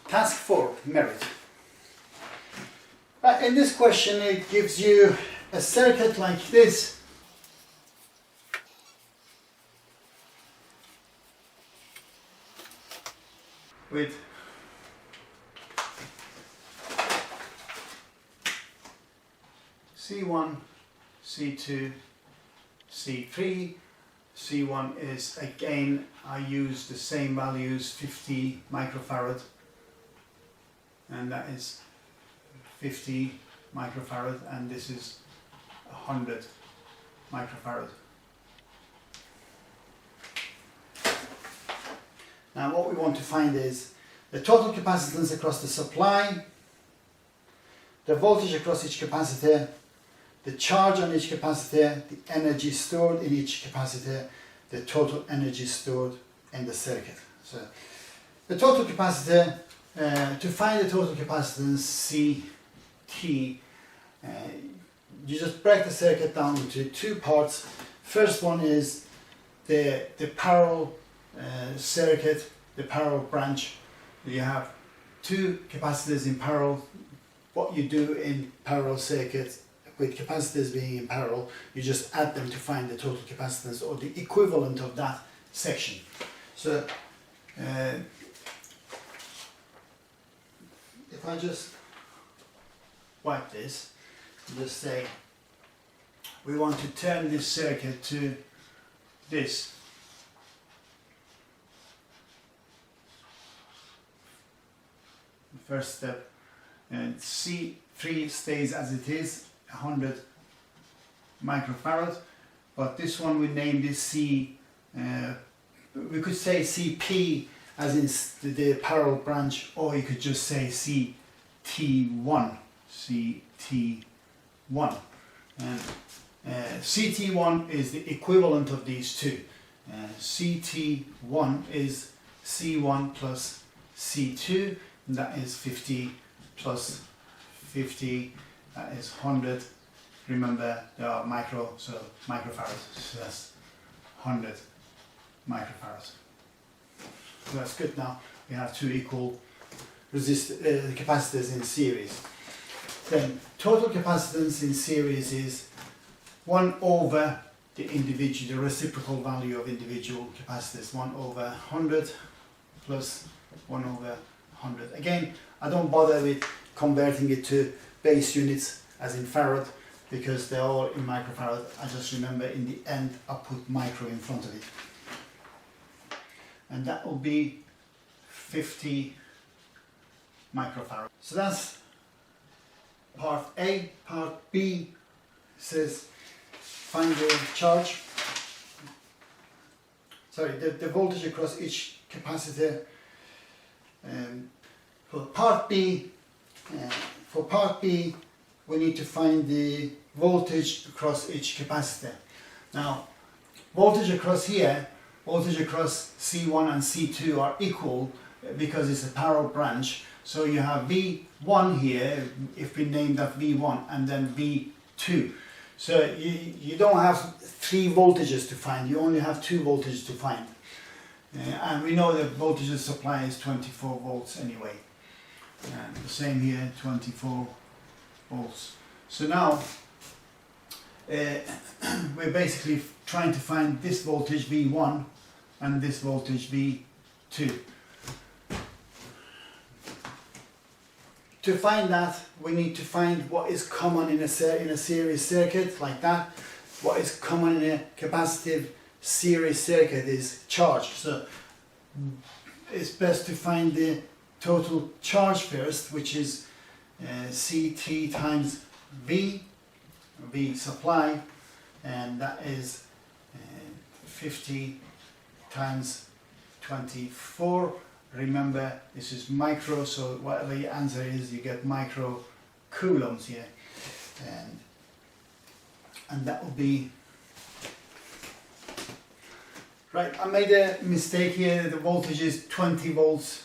Task 4, merit. In this question it gives you a circuit like this. With C1, C2, C3. C1 is, again, I use the same values, 50 microfarad, and that is 50 microfarad, and this is 100 microfarad. Now what we want to find is the total capacitance across the supply, the voltage across each capacitor, the charge on each capacitor, the energy stored in each capacitor, the total energy stored in the circuit. So the total capacitor, to find the total capacitance CT, you just break the circuit down into two parts. First one is the parallel circuit, the parallel branch. You have two capacitors in parallel. What you do in parallel circuits, with capacitors being in parallel, you just add them to find the total capacitance or the equivalent of that section. So if I just wipe this, just say we want to turn this circuit to this. The first step, and C3 stays as it is, 100 microfarad, but this one we named this C, we could say CP as in the parallel branch, or you could just say CT1, CT1, and CT1 is the equivalent of these two. CT1 is C1 plus C2, and that is 50 plus 50, that is 100. Remember, they are micro, so microfarads, so that's 100 microfarads. So that's good. Now we have two equal capacitors in series. Then total capacitance in series is 1 over the reciprocal value of individual capacitors, 1 over 100 plus 1 over 100. Again, I don't bother with converting it to base units as in farad, because they're all in microfarad. I just remember in the end I put micro in front of it. And that will be 50 microfarad. So that's part A. Part B says find the charge, the voltage across each capacitor. For part B, we need to find the voltage across each capacitor. Now, voltage across here, voltage across C1 and C2 are equal because it's a parallel branch. So you have V1 here, if we name that V1, and then V2. So you don't have 3 voltages to find, you only have 2 voltages to find. And we know that voltage supply is 24 volts anyway. And the same here, 24 volts. So now we're basically trying to find this voltage V1 and this voltage V2. To find that, we need to find what is common in a series circuit like that. What is common in a capacitive series circuit is charge. So it's best to find the total charge first, which is CT times V supply, and that is 50 times 24. Remember, this is micro, so whatever your answer is, you get micro coulombs here, and that will be right. I made a mistake here. The voltage is 20 volts.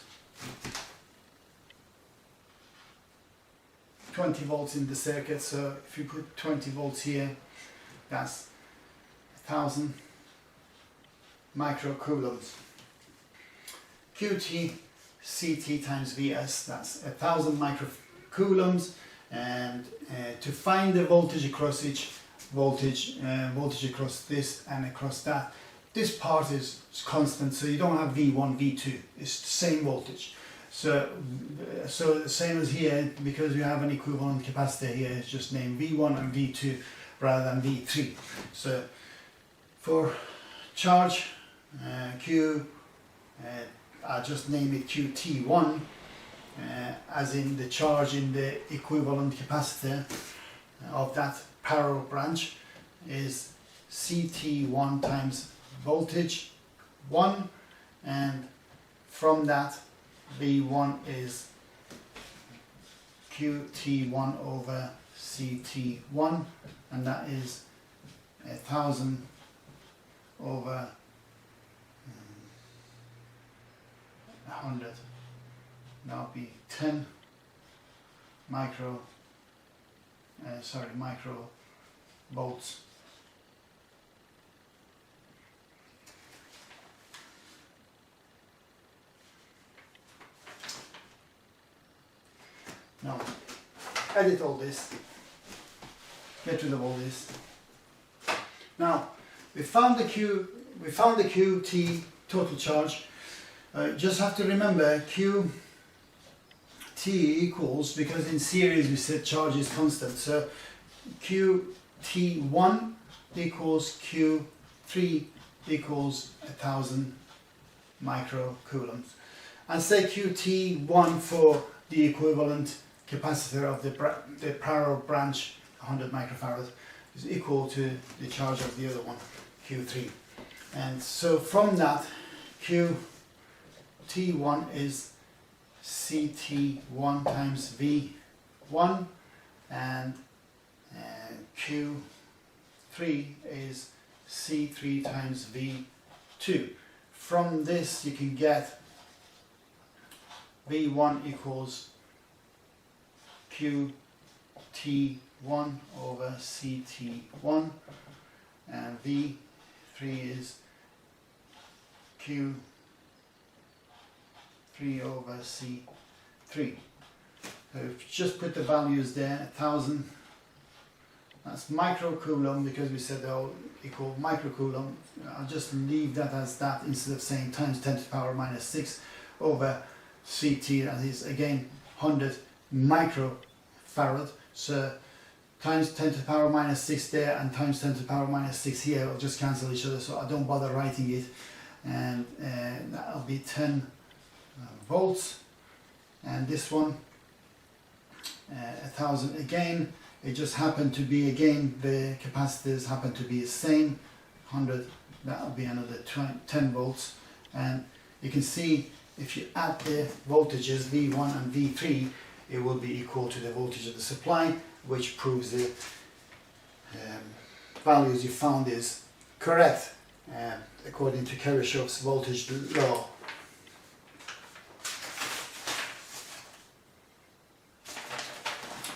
20 volts in the circuit, so if you put 20 volts here, that's 1000 micro coulombs. QT CT times Vs, that's 1000 microcoulombs, and to find the voltage across each voltage across this and across that, this part is constant, so you don't have V1, V2, it's the same voltage. So the same as here, because you have an equivalent capacitor here, it's just named V1 and V2 rather than V3. So for charge Q, I'll just name it QT1, as in the charge in the equivalent capacitor of that parallel branch is CT1 times voltage 1, and from that V1 is QT1 over CT1, and that is 1000 over 100. That'll be 10 micro volts. Now, edit all this, get rid of all this. Now, we found the QT total charge. Just have to remember QT equals, because in series we said charge is constant, so QT1 equals Q3 equals 1000 microcoulombs. And say QT1 for the equivalent capacitor of the parallel branch, 100 microfarad, is equal to the charge of the other one, Q3. And so from that, QT1 is CT1 times V1, and Q3 is C3 times V2. From this you can get V1 equals QT1 over CT1, and V3 is Q3 over C3. So just put the values there, 1000, that's microcoulomb, because we said they're all equal microcoulomb. I'll just leave that as that instead of saying times 10 to the power minus 6 over CT, that is again 100 microfarad. So times 10 to the power minus 6 there and times 10 to the power minus 6 here will just cancel each other, so I don't bother writing it, and that'll be 10 volts. And this one 1000 again, it just happened to be, again the capacitors happen to be the same, 100, that'll be another 10 volts. And you can see if you add the voltages V1 and V3, it will be equal to the voltage of the supply, which proves the values you found is correct according to Kirchhoff's voltage law.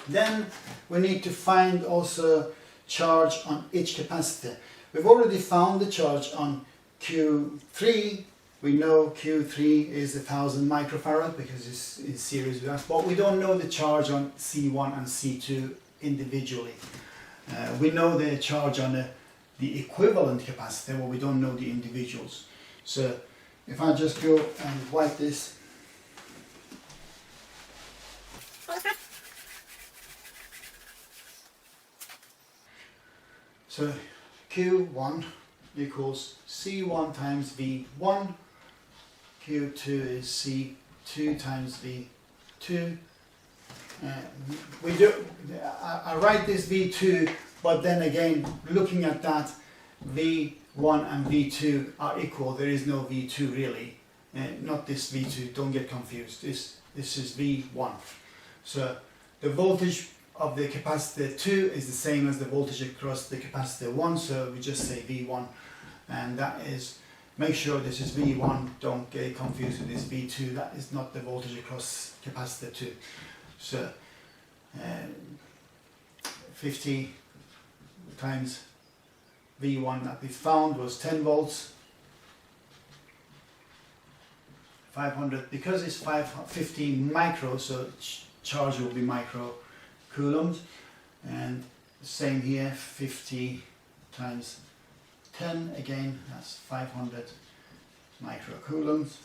Then we need to find also charge on each capacitor. We've already found the charge on Q3. We know Q3 is 1000 microfarad because it's in series with us, but we don't know the charge on C1 and C2 individually. We know the charge on the equivalent capacitor, but we don't know the individuals. So if I just go and wipe this, so Q1 equals C1 times V1, Q2 is C2 times V2. I write this V2, but then again, looking at that, V1 and V2 are equal. There is no V2 really, not this V2. Don't get confused. This is V1. So the voltage of the capacitor 2 is the same as the voltage across the capacitor 1, so we just say V1, and that is, make sure this is V1, don't get confused with this V2, that is not the voltage across capacitor 2. So 50 times V1 that we found was 10 volts, 500, because it's 50 micro, so charge will be micro coulombs, and same here, 50 times 10, again that's 500 microcoulombs.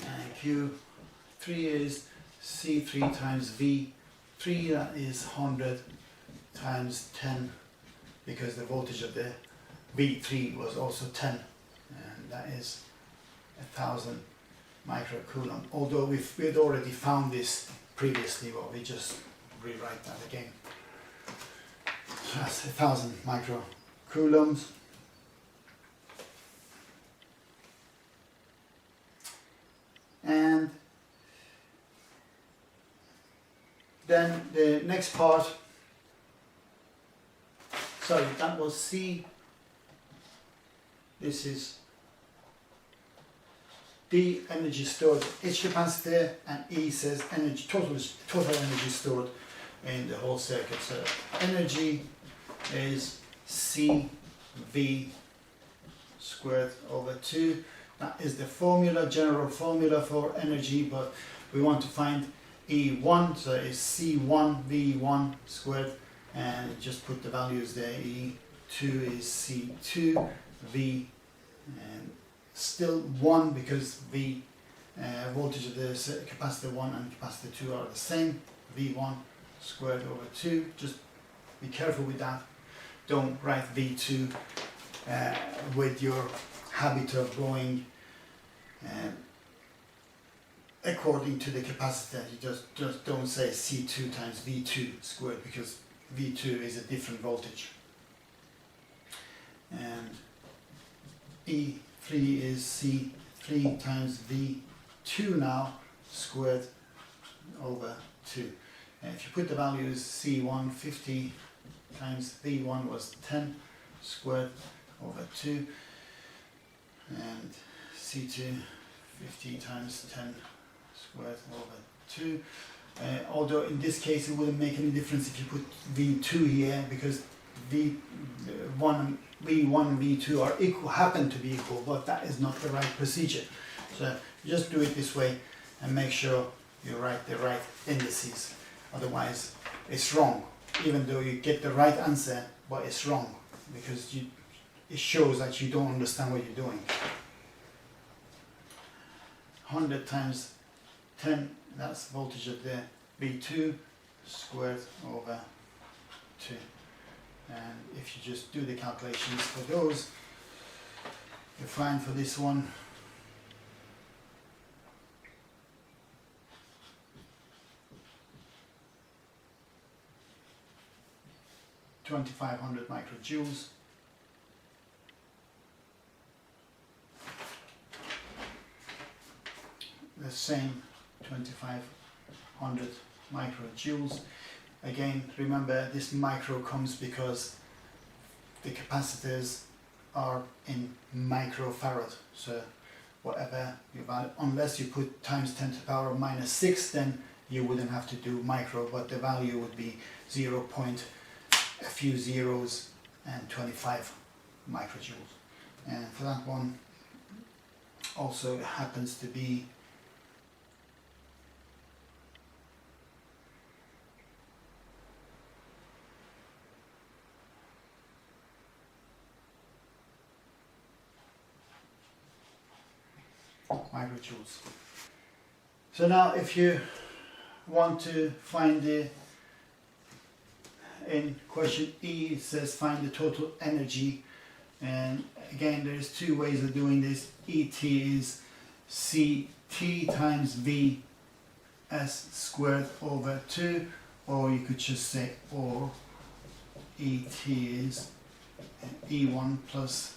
And Q3 is C3 times V3, that is 100 times 10, because the voltage of the V3 was also 10, and that is 1000 microcoulomb. Although we'd already found this previously, but we just rewrite that again. So that's 1000 microcoulombs. And then the next part, sorry, that was C. This is D, energy stored each capacitor, and E says energy, total energy stored in the whole circuit. So energy is CV squared over 2. That is the formula, general formula for energy, but we want to find E1, so it's C1 V1 squared, and just put the values there. E2 is C2 V, and still 1 because V voltage of the capacitor 1 and capacitor 2 are the same. V1 squared over 2. Just be careful with that. Don't write V2 with your habit of going according to the capacitor. You just don't say C2 times V2 squared, because V2 is a different voltage. And E3 is C3 times V2 now squared over 2. And if you put the values, C1 50 times V1 was 10 squared over 2, and C2 50 times 10 squared over 2. Although in this case it wouldn't make any difference if you put V2 here, because V1 and V2 are equal, happen to be equal, but that is not the right procedure. So you just do it this way and make sure you write the right indices. Otherwise it's wrong, even though you get the right answer, but it's wrong because it shows that you don't understand what you're doing. 100 times 10, that's voltage of the V2 squared over 2. And if you just do the calculations for those, you find for this one (2500 microjoules). The same 2500 microjoules. Again, remember this micro comes because the capacitors are in microfarad. So whatever you value, unless you put times 10 to the power of minus 6, then you wouldn't have to do micro, but the value would be 0. A few zeros and 25 microjoules. And for that one also it happens to be microjoules. So now if you want to find the, in question E it says find the total energy, and again there's two ways of doing this. ET is CT times VS squared over 2, or you could just say, or ET is E1 plus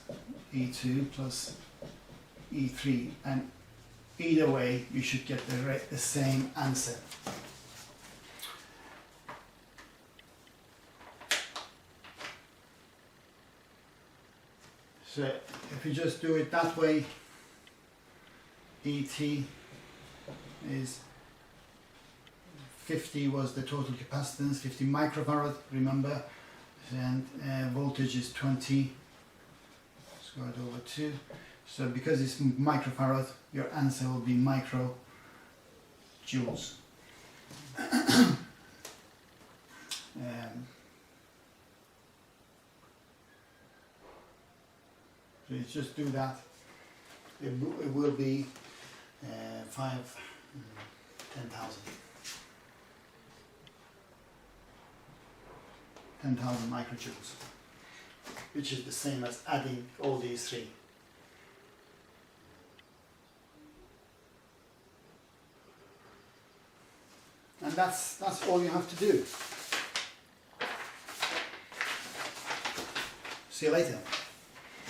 E2 plus E3, and either way you should get the same answer. So if you just do it that way, ET is 50 was the total capacitance, 50 microfarad, remember, and voltage is 20 squared over 2. So because it's microfarad, your answer will be micro joules. So you just do that. It will be 10,000 microjoules, which is the same as adding all these three. And that's all you have to do. See you later.